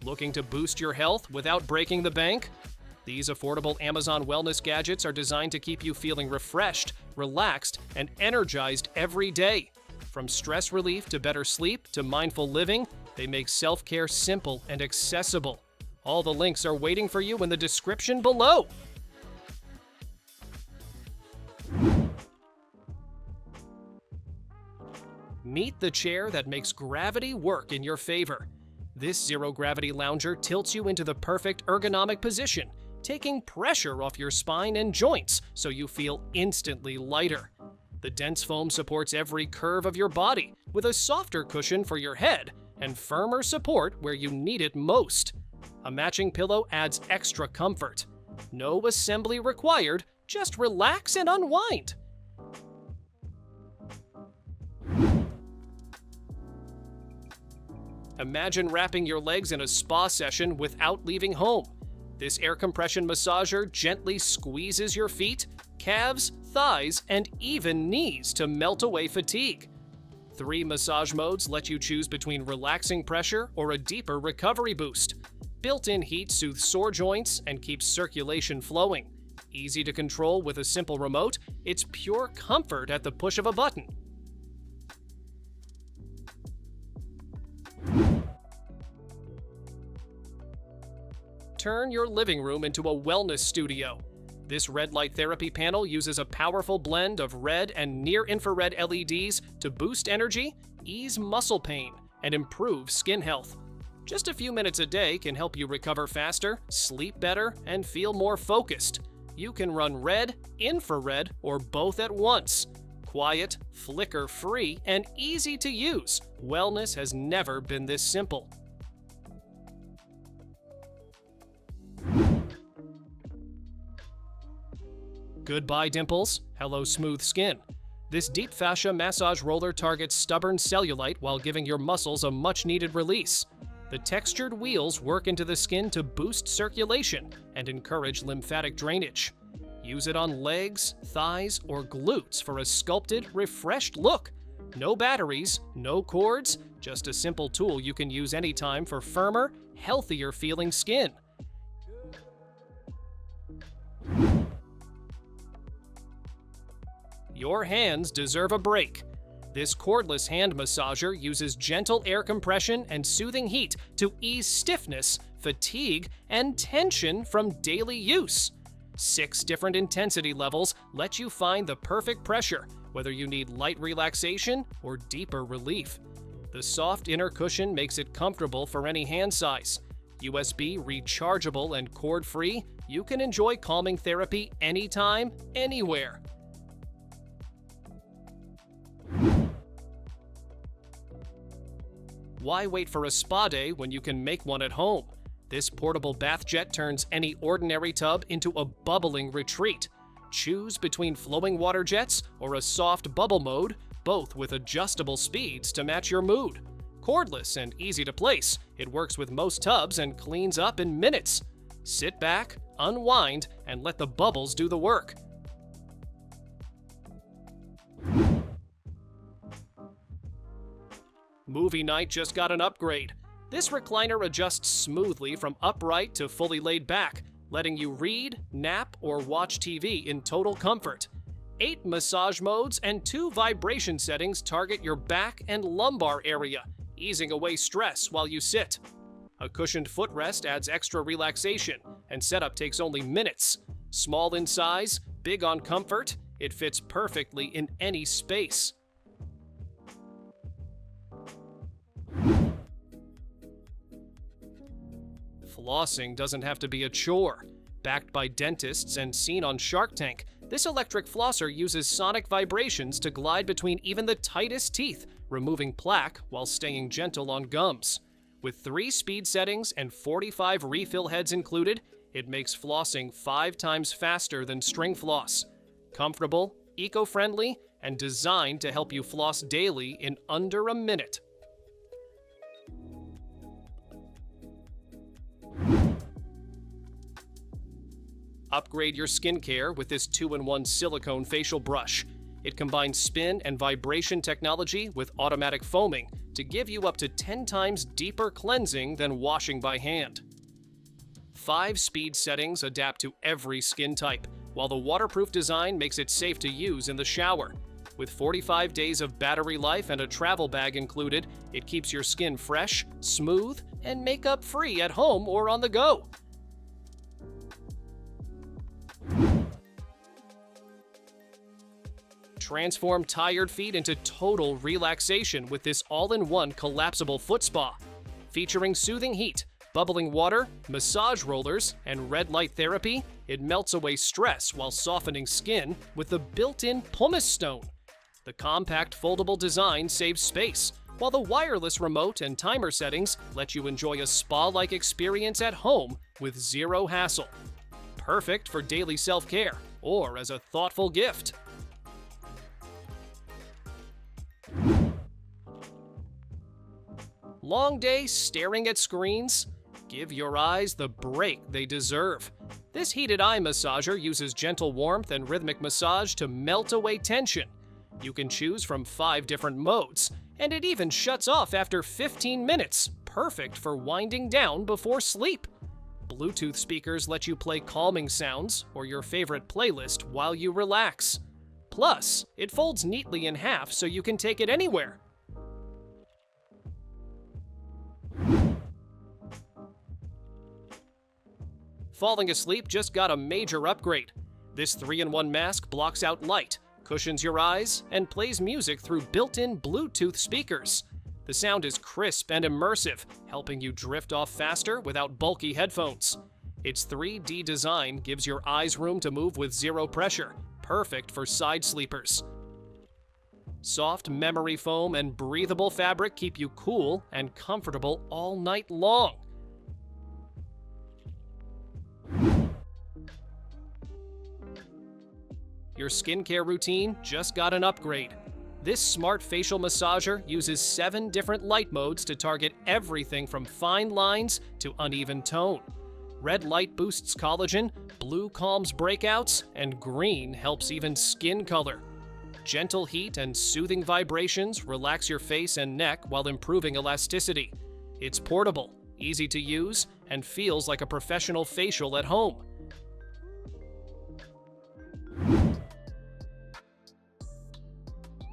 Looking to boost your health without breaking the bank? These affordable Amazon wellness gadgets are designed to keep you feeling refreshed, relaxed, and energized every day. From stress relief to better sleep to mindful living, they make self-care simple and accessible. All the links are waiting for you in the description below. Meet the chair that makes gravity work in your favor. This zero-gravity lounger tilts you into the perfect ergonomic position, taking pressure off your spine and joints so you feel instantly lighter. The dense foam supports every curve of your body, with a softer cushion for your head and firmer support where you need it most. A matching pillow adds extra comfort. No assembly required, just relax and unwind. Imagine wrapping your legs in a spa session without leaving home. This air compression massager gently squeezes your feet, calves, thighs, and even knees to melt away fatigue. 3 massage modes let you choose between relaxing pressure or a deeper recovery boost. Built-in heat soothes sore joints and keeps circulation flowing. Easy to control with a simple remote, it's pure comfort at the push of a button. Turn your living room into a wellness studio. This red light therapy panel uses a powerful blend of red and near-infrared LEDs to boost energy, ease muscle pain, and improve skin health. Just a few minutes a day can help you recover faster, sleep better, and feel more focused. You can run red, infrared, or both at once. Quiet, flicker-free, and easy to use, wellness has never been this simple. Goodbye dimples, hello smooth skin. This deep fascia massage roller targets stubborn cellulite while giving your muscles a much-needed release. The textured wheels work into the skin to boost circulation and encourage lymphatic drainage. Use it on legs, thighs, or glutes for a sculpted, refreshed look. No batteries, no cords, just a simple tool you can use anytime for firmer, healthier-feeling skin. Your hands deserve a break. This cordless hand massager uses gentle air compression and soothing heat to ease stiffness, fatigue, and tension from daily use. 6 different intensity levels let you find the perfect pressure, whether you need light relaxation or deeper relief. The soft inner cushion makes it comfortable for any hand size. USB rechargeable and cord-free, you can enjoy calming therapy anytime, anywhere. Why wait for a spa day when you can make one at home? This portable bath jet turns any ordinary tub into a bubbling retreat. Choose between flowing water jets or a soft bubble mode, both with adjustable speeds to match your mood. Cordless and easy to place, it works with most tubs and cleans up in minutes. Sit back, unwind, and let the bubbles do the work. Movie night just got an upgrade. This recliner adjusts smoothly from upright to fully laid back, letting you read, nap, or watch TV in total comfort. 8 massage modes and 2 vibration settings target your back and lumbar area, easing away stress while you sit. A cushioned footrest adds extra relaxation, and setup takes only minutes. Small in size, big on comfort, it fits perfectly in any space. Flossing doesn't have to be a chore. Backed by dentists and seen on Shark Tank, this electric flosser uses sonic vibrations to glide between even the tightest teeth, removing plaque while staying gentle on gums. With 3 speed settings and 45 refill heads included, it makes flossing 5 times faster than string floss. Comfortable, eco-friendly, and designed to help you floss daily in under a minute. Upgrade your skincare with this 2-in-1 silicone facial brush. It combines spin and vibration technology with automatic foaming to give you up to 10 times deeper cleansing than washing by hand. 5 speed settings adapt to every skin type, while the waterproof design makes it safe to use in the shower. With 45 days of battery life and a travel bag included, it keeps your skin fresh, smooth, and makeup-free at home or on the go. Transform tired feet into total relaxation with this all-in-one collapsible foot spa. Featuring soothing heat, bubbling water, massage rollers, and red light therapy, it melts away stress while softening skin with the built-in pumice stone. The compact foldable design saves space, while the wireless remote and timer settings let you enjoy a spa-like experience at home with zero hassle. Perfect for daily self-care or as a thoughtful gift. Long day staring at screens? Give your eyes the break they deserve. This heated eye massager uses gentle warmth and rhythmic massage to melt away tension. You can choose from 5 different modes, and it even shuts off after 15 minutes, perfect for winding down before sleep. Bluetooth speakers let you play calming sounds or your favorite playlist while you relax. Plus, it folds neatly in half so you can take it anywhere. Falling asleep just got a major upgrade. This 3-in-1 mask blocks out light, cushions your eyes, and plays music through built-in Bluetooth speakers. The sound is crisp and immersive, helping you drift off faster without bulky headphones. Its 3D design gives your eyes room to move with zero pressure, perfect for side sleepers. Soft memory foam and breathable fabric keep you cool and comfortable all night long. Your skincare routine just got an upgrade. This smart facial massager uses 7 different light modes to target everything from fine lines to uneven tone. Red light boosts collagen, blue calms breakouts, and green helps even skin color. Gentle heat and soothing vibrations relax your face and neck while improving elasticity. It's portable, easy to use, and feels like a professional facial at home.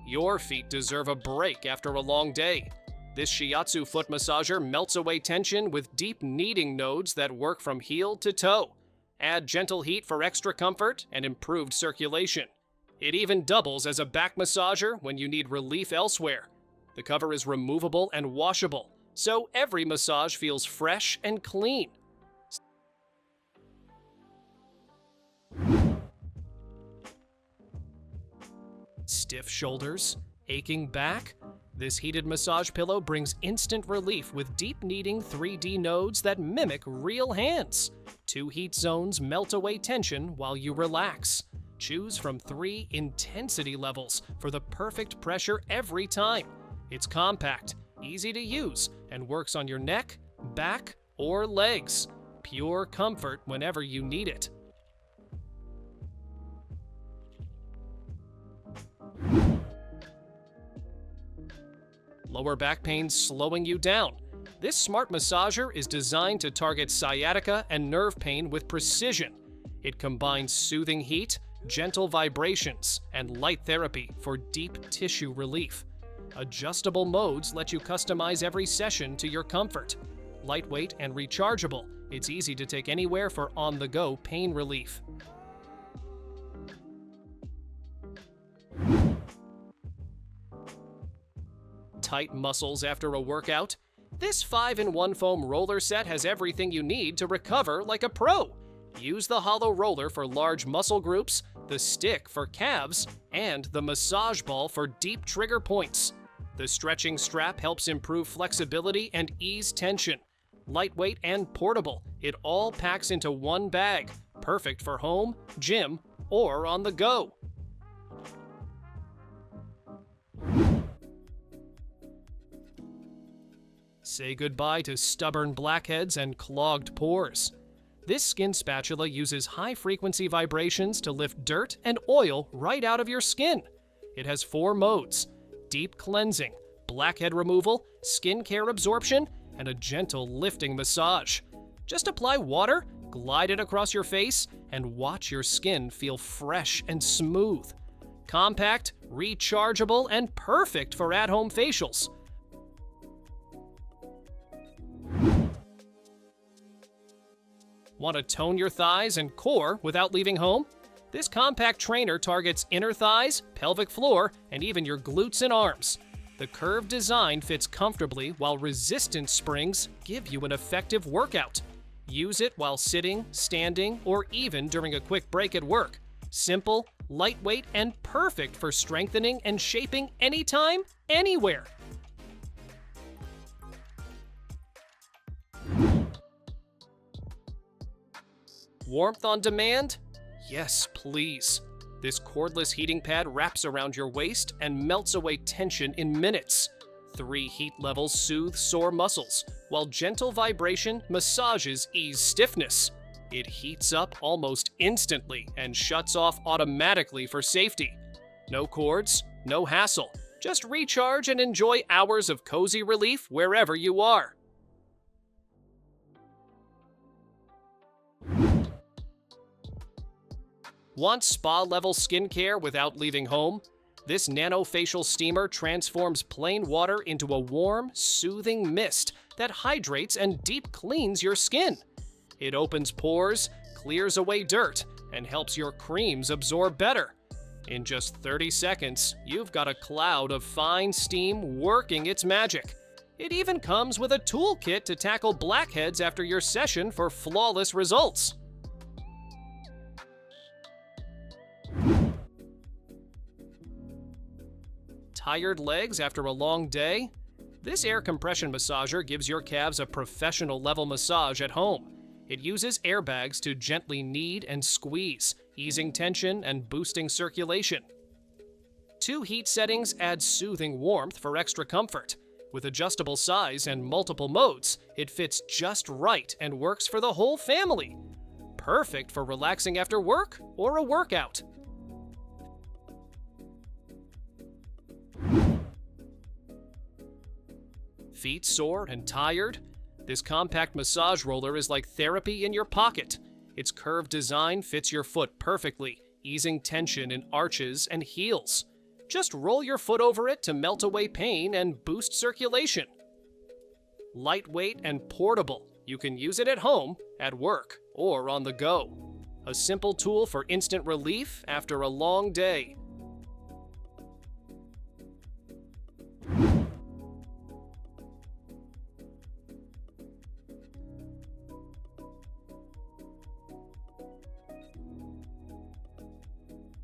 Your feet deserve a break after a long day. This shiatsu foot massager melts away tension with deep kneading nodes that work from heel to toe. Add gentle heat for extra comfort and improved circulation. It even doubles as a back massager when you need relief elsewhere. The cover is removable and washable, so every massage feels fresh and clean. Stiff shoulders? Aching back? This heated massage pillow brings instant relief with deep kneading 3D nodes that mimic real hands. 2 heat zones melt away tension while you relax. Choose from 3 intensity levels for the perfect pressure every time. It's compact, easy to use, and works on your neck, back, or legs. Pure comfort whenever you need it. Lower back pain slowing you down? This smart massager is designed to target sciatica and nerve pain with precision. It combines soothing heat, gentle vibrations, and light therapy for deep tissue relief. Adjustable modes let you customize every session to your comfort. Lightweight and rechargeable, it's easy to take anywhere for on-the-go pain relief. Tight muscles after a workout? This 5-in-1 foam roller set has everything you need to recover like a pro. Use the hollow roller for large muscle groups, the stick for calves, and the massage ball for deep trigger points. The stretching strap helps improve flexibility and ease tension. Lightweight and portable, it all packs into one bag, perfect for home, gym, or on the go. Say goodbye to stubborn blackheads and clogged pores. This skin spatula uses high-frequency vibrations to lift dirt and oil right out of your skin. It has 4 modes: deep cleansing, blackhead removal, skincare absorption, and a gentle lifting massage. Just apply water, glide it across your face, and watch your skin feel fresh and smooth. Compact, rechargeable, and perfect for at-home facials. Want to tone your thighs and core without leaving home? This compact trainer targets inner thighs, pelvic floor, and even your glutes and arms. The curved design fits comfortably while resistance springs give you an effective workout. Use it while sitting, standing, or even during a quick break at work. Simple, lightweight, and perfect for strengthening and shaping anytime, anywhere. Warmth on demand? Yes, please. This cordless heating pad wraps around your waist and melts away tension in minutes. 3 heat levels soothe sore muscles, while gentle vibration massages ease stiffness. It heats up almost instantly and shuts off automatically for safety. No cords, no hassle. Just recharge and enjoy hours of cozy relief wherever you are. Want spa-level skincare without leaving home? This nano-facial steamer transforms plain water into a warm, soothing mist that hydrates and deep cleans your skin. It opens pores, clears away dirt, and helps your creams absorb better. In just 30 seconds, you've got a cloud of fine steam working its magic. It even comes with a toolkit to tackle blackheads after your session for flawless results. Tired legs after a long day? This air compression massager gives your calves a professional-level massage at home. It uses airbags to gently knead and squeeze, easing tension and boosting circulation. 2 heat settings add soothing warmth for extra comfort. With adjustable size and multiple modes, it fits just right and works for the whole family. Perfect for relaxing after work or a workout. Feet sore and tired? This compact massage roller is like therapy in your pocket. Its curved design fits your foot perfectly, easing tension in arches and heels. Just roll your foot over it to melt away pain and boost circulation. Lightweight and portable, you can use it at home, at work, or on the go. A simple tool for instant relief after a long day.